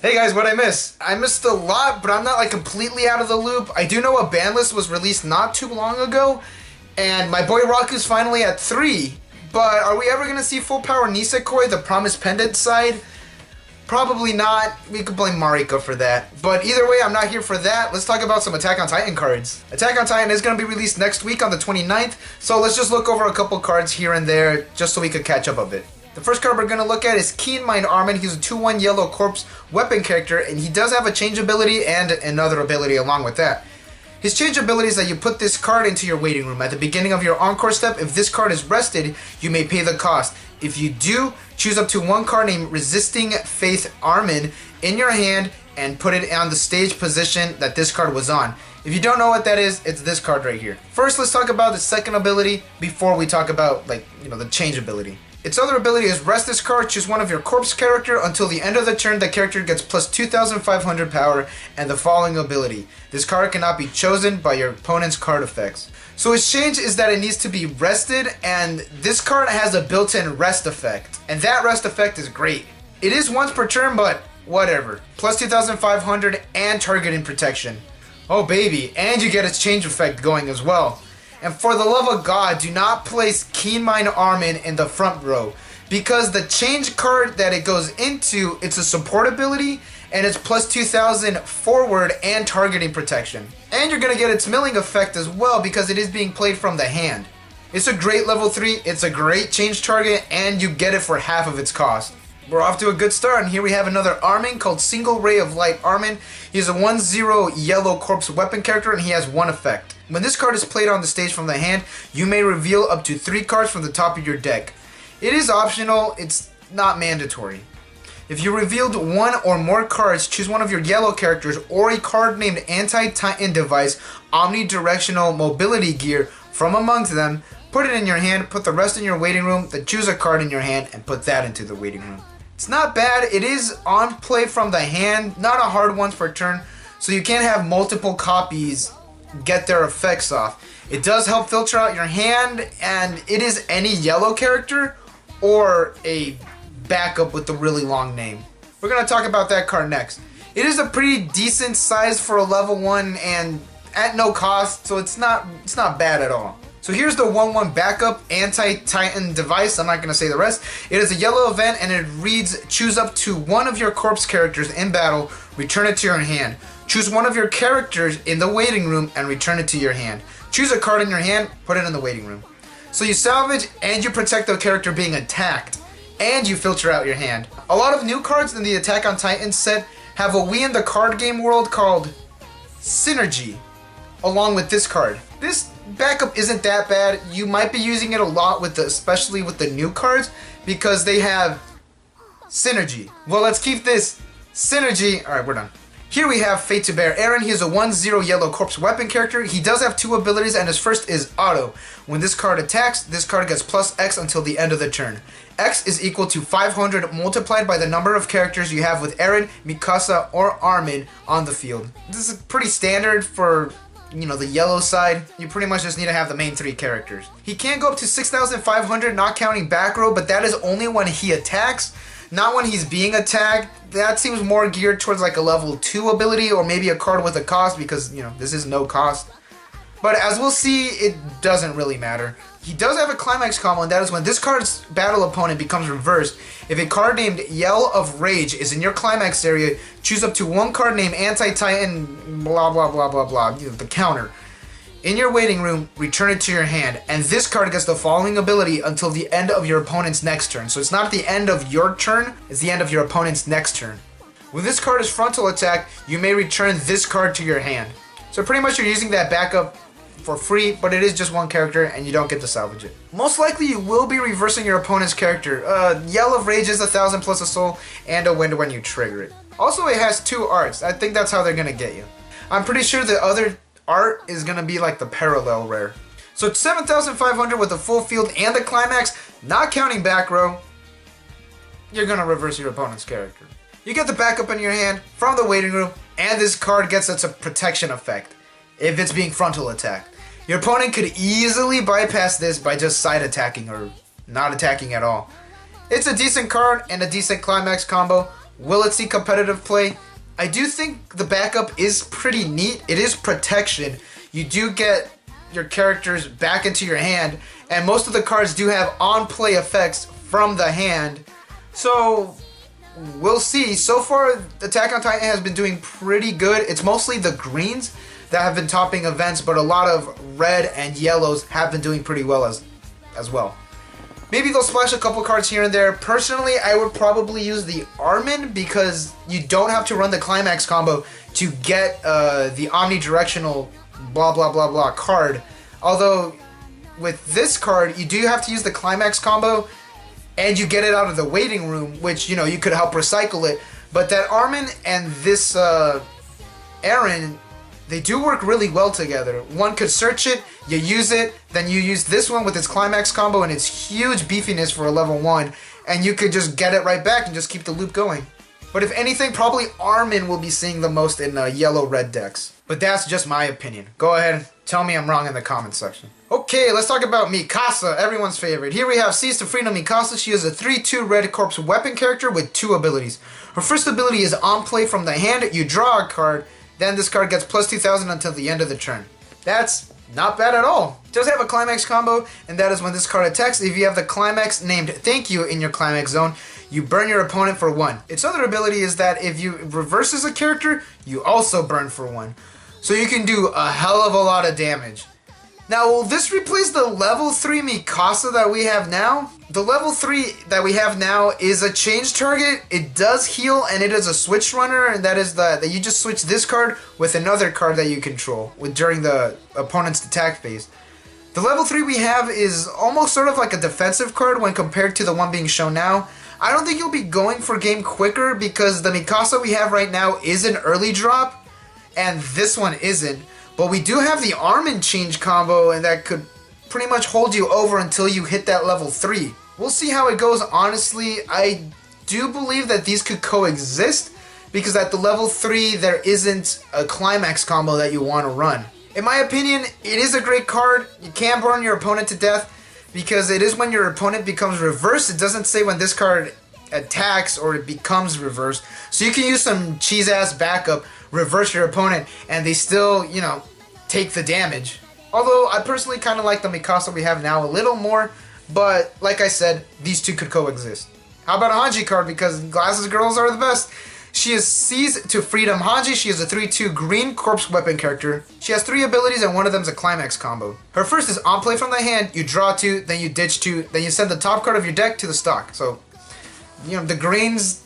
Hey guys, what'd I miss? I missed a lot, but I'm not like completely out of the loop. I do know a ban list was released not too long ago, and my boy Raku's finally at 3. But are we ever gonna see full power Nisekoi, the promised pendant side? Probably not. We could blame Mariko for that. But either way, I'm not here for that. Let's talk about some Attack on Titan cards. Attack on Titan is going to be released next week on the 29th, so let's just look over a couple cards here and there just so we could catch up a bit. The first card we're going to look at is Keen Mind Armin. He's a 2-1 yellow corpse weapon character, and he does have a change ability and another ability along with that. His change ability is that you put this card into your waiting room. At the beginning of your encore step, if this card is rested, you may pay the cost. If you do, choose up to one card named Resisting Faith Armin in your hand and put it on the stage position that this card was on. If you don't know what that is, it's this card right here. First, let's talk about the second ability before we talk about the change ability. Its other ability is rest this card, choose one of your corpse character. Until the end of the turn, the character gets plus 2,500 power and the following ability. This card cannot be chosen by your opponent's card effects. So its change is that it needs to be rested, and this card has a built-in rest effect. And that rest effect is great. It is once per turn, but whatever. Plus 2,500 and targeting protection. Oh baby, and you get its change effect going as well. And for the love of God, do not place Keen Mind Armin in the front row, because the change card that it goes into, it's a support ability, and it's plus 2,000 forward and targeting protection. And you're going to get its milling effect as well, because it is being played from the hand. It's a great level 3, it's a great change target, and you get it for half of its cost. We're off to a good start, and here we have another Armin called Single Ray of Light Armin. He's a 1-0 yellow corpse weapon character, and he has one effect. When this card is played on the stage from the hand, you may reveal up to 3 cards from the top of your deck. It is optional, it's not mandatory. If you revealed one or more cards, choose one of your yellow characters or a card named Anti-Titan Device Omnidirectional Mobility Gear from amongst them, put it in your hand, put the rest in your waiting room, then choose a card in your hand and put that into the waiting room. It's not bad, it is on play from the hand, not a hard once per turn, so you can't have multiple copies get their effects off. It does help filter out your hand, and it is any yellow character or a backup with a really long name. We're going to talk about that card next. It is a pretty decent size for a level 1 and at no cost, so it's not bad at all. So here's the 1-1 backup Anti-Titan Device. I'm not going to say the rest. It is a yellow event, and it reads, choose up to one of your corpse characters in battle, return it to your hand. Choose one of your characters in the waiting room and return it to your hand. Choose a card in your hand, put it in the waiting room. So you salvage and you protect the character being attacked, and you filter out your hand. A lot of new cards in the Attack on Titan set have a we in the card game world called Synergy, along with this card. This backup isn't that bad. You might be using it a lot especially with the new cards, because they have Synergy. Well, let's keep this Synergy. Alright, we're done. Here we have Fate to Bear Aaron. He is a 1-0 yellow corpse weapon character. He does have 2 abilities, and his first is Auto. When this card attacks, this card gets plus X until the end of the turn. X is equal to 500 multiplied by the number of characters you have with Aaron, Micasa, or Armin on the field. This is pretty standard for the yellow side. You pretty much just need to have the main 3 characters. He can go up to 6,500, not counting back row, but that is only when he attacks, not when he's being attacked. That seems more geared towards like a level 2 ability, or maybe a card with a cost, because this is no cost. But as we'll see, it doesn't really matter. He does have a Climax combo, and that is when this card's battle opponent becomes reversed. If a card named Yell of Rage is in your Climax area, choose up to one card named Anti-Titan blah blah blah blah blah, the counter. In your waiting room, return it to your hand, and this card gets the following ability until the end of your opponent's next turn. So it's not at the end of your turn, it's the end of your opponent's next turn. When this card is frontal attack, you may return this card to your hand. So pretty much you're using that backup for free, but it is just one character and you don't get to salvage it. Most likely you will be reversing your opponent's character. Yell of Rage is 1,000 plus a soul and a win when you trigger it. Also, it has 2 arts. I think that's how they're gonna get you. I'm pretty sure the other art is gonna be like the parallel rare. So it's 7,500 with the full field and the Climax, not counting back row. You're gonna reverse your opponent's character. You get the backup in your hand from the waiting room, and this card gets its protection effect if it's being frontal attacked. Your opponent could easily bypass this by just side attacking or not attacking at all. It's a decent card and a decent Climax combo. Will it see competitive play? I do think the backup is pretty neat. It is protection. You do get your characters back into your hand, and most of the cards do have on-play effects from the hand. So we'll see. So far, Attack on Titan has been doing pretty good. It's mostly the greens that have been topping events, but a lot of red and yellows have been doing pretty well as well. Maybe they'll splash a couple cards here and there. Personally, I would probably use the Armin because you don't have to run the Climax combo to get the omnidirectional blah blah blah blah card. Although with this card, you do have to use the Climax combo and you get it out of the waiting room, which, you know, you could help recycle it. But that Armin and this Eren, they do work really well together. One could search it, you use it, then you use this one with its Climax combo and its huge beefiness for a level 1, and you could just get it right back and just keep the loop going. But if anything, probably Armin will be seeing the most in yellow-red decks. But that's just my opinion. Go ahead, tell me I'm wrong in the comments section. Okay, let's talk about Micasa, everyone's favorite. Here we have Seize to Freedom Micasa. She is a 3/2 red corpse weapon character with 2 abilities. Her first ability is on play from the hand, you draw a card, then this card gets plus 2,000 until the end of the turn. That's not bad at all. It does have a Climax combo, and that is when this card attacks. If you have the Climax named Thank You in your Climax zone, you burn your opponent for 1. Its other ability is that if you reverses a character, you also burn for 1. So you can do a hell of a lot of damage. Now, will this replace the level 3 Micasa that we have now? The level 3 that we have now is a change target. It does heal, and it is a switch runner, and that is that you just switch this card with another card that you control during the opponent's attack phase. The level 3 we have is almost sort of like a defensive card when compared to the one being shown now. I don't think you'll be going for game quicker because the Micasa we have right now is an early drop, and this one isn't. But we do have the Armin change combo, and that could pretty much hold you over until you hit that level 3. We'll see how it goes. Honestly, I do believe that these could coexist because at the level 3 there isn't a Climax combo that you want to run. In my opinion, it is a great card. You can burn your opponent to death because it is when your opponent becomes reversed. It doesn't say when this card attacks or it becomes reversed. So you can use some cheese-ass backup, reverse your opponent, and they still, you know, take the damage. Although I personally kind of like the Micasa we have now a little more, but like I said, these two could coexist. How about a Hanji card? Because Glasses Girls are the best. She is Seize to Freedom Hanji. She is a 3/2 green corpse weapon character. She has 3 abilities and one of them is a Climax combo. Her first is on play from the hand, you draw 2, then you ditch 2, then you send the top card of your deck to the stock. So, you know, the greens,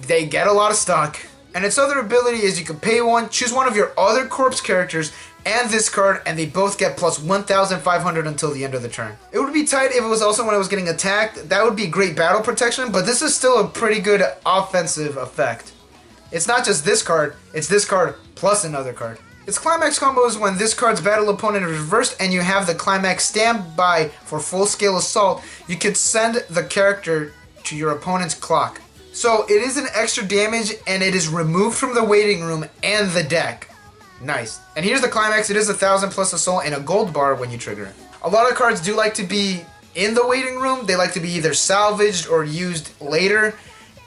they get a lot of stock. And its other ability is you can pay 1, choose one of your other corpse characters, and this card, and they both get plus 1,500 until the end of the turn. It would be tight if it was also when I was getting attacked. That would be great battle protection, but this is still a pretty good offensive effect. It's not just this card, it's this card plus another card. Its Climax combo is when this card's battle opponent is reversed and you have the Climax standby for full-scale assault, you can send the character to your opponent's clock. So it is an extra damage and it is removed from the waiting room and the deck. Nice. And here's the Climax. It is 1,000 plus assault and a gold bar when you trigger it. A lot of cards do like to be in the waiting room. They like to be either salvaged or used later.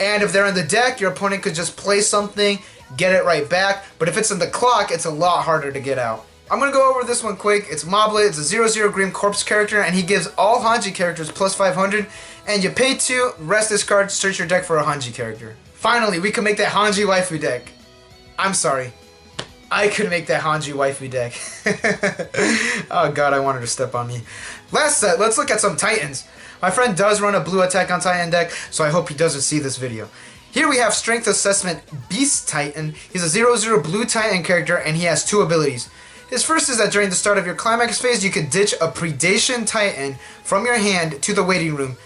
And if they're in the deck, your opponent could just play something, get it right back. But if it's in the clock, it's a lot harder to get out. I'm going to go over this one quick. It's Moblet. It's a 0/0 green corpse character, and he gives all Hanji characters plus 500. And you pay 2, rest this card, search your deck for a Hanji character. Finally, we can make that Hanji waifu deck. I'm sorry. I could make that Hanji waifu deck. Oh god, I wanted to step on me. Last set, let's look at some Titans. My friend does run a blue Attack on Titan deck, so I hope he doesn't see this video. Here we have Strength Assessment Beast Titan. He's a 0/0 blue Titan character, and he has 2 abilities. His first is that during the start of your Climax phase, you can ditch a Predation Titan from your hand to the waiting room,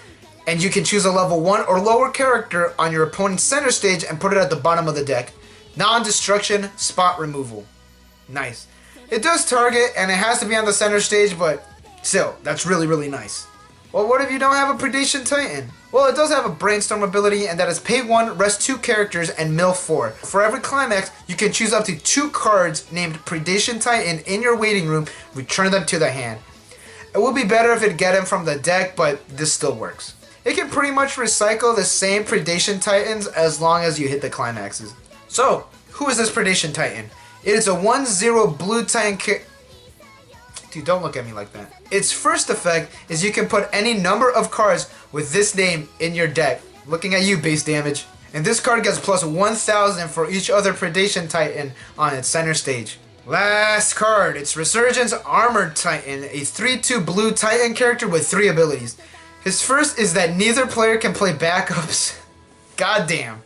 and you can choose a level 1 or lower character on your opponent's center stage and put it at the bottom of the deck. Non-destruction, spot removal. Nice. It does target, and it has to be on the center stage, but still, that's really, really nice. Well, what if you don't have a Predation Titan? Well, it does have a Brainstorm ability, and that is pay 1, rest 2 characters, and mill 4. For every Climax, you can choose up to 2 cards named Predation Titan in your waiting room, return them to the hand. It would be better if it get him from the deck, but this still works. it can pretty much recycle the same Predation Titans as long as you hit the climaxes. So, who is this Predation Titan? It is a 1/0 blue Titan Dude, don't look at me like that. Its first effect is you can put any number of cards with this name in your deck. Looking at you, base damage. And this card gets plus 1000 for each other Predation Titan on its center stage. Last card, it's Resurgence Armored Titan, a 3/2 blue Titan character with 3 abilities. His first is that neither player can play backups. Goddamn.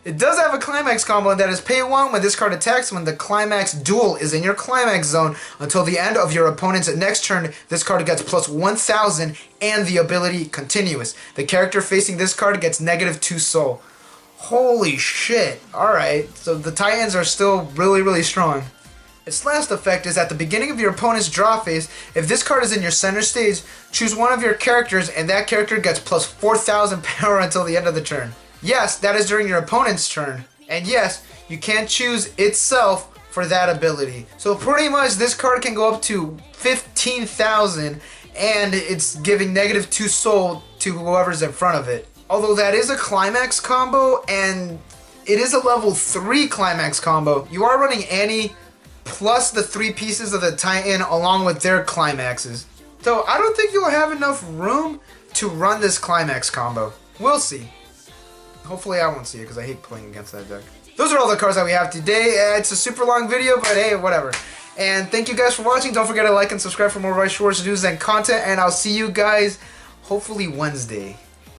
It does have a Climax combo, and that is pay 1 when this card attacks when the Climax duel is in your Climax zone until the end of your opponent's next turn. This card gets plus 1000 and the ability continuous. The character facing this card gets -2 soul. Holy shit. Alright, so the Titans are still really strong. Its last effect is at the beginning of your opponent's draw phase, if this card is in your center stage, choose one of your characters and that character gets plus 4000 power until the end of the turn. Yes, that is during your opponent's turn. And yes, you can choose itself for that ability. So pretty much this card can go up to 15,000 and it's giving -2 soul to whoever's in front of it. Although that is a Climax combo and it is a level 3 Climax combo, you are running Annie plus the 3 pieces of the Titan along with their Climaxes. So I don't think you'll have enough room to run this Climax combo. We'll see. Hopefully I won't see it because I hate playing against that deck. Those are all the cards that we have today. It's a super long video, but hey, whatever. And thank you guys for watching. Don't forget to like and subscribe for more Weiss Schwarz news and content. And I'll see you guys hopefully Wednesday.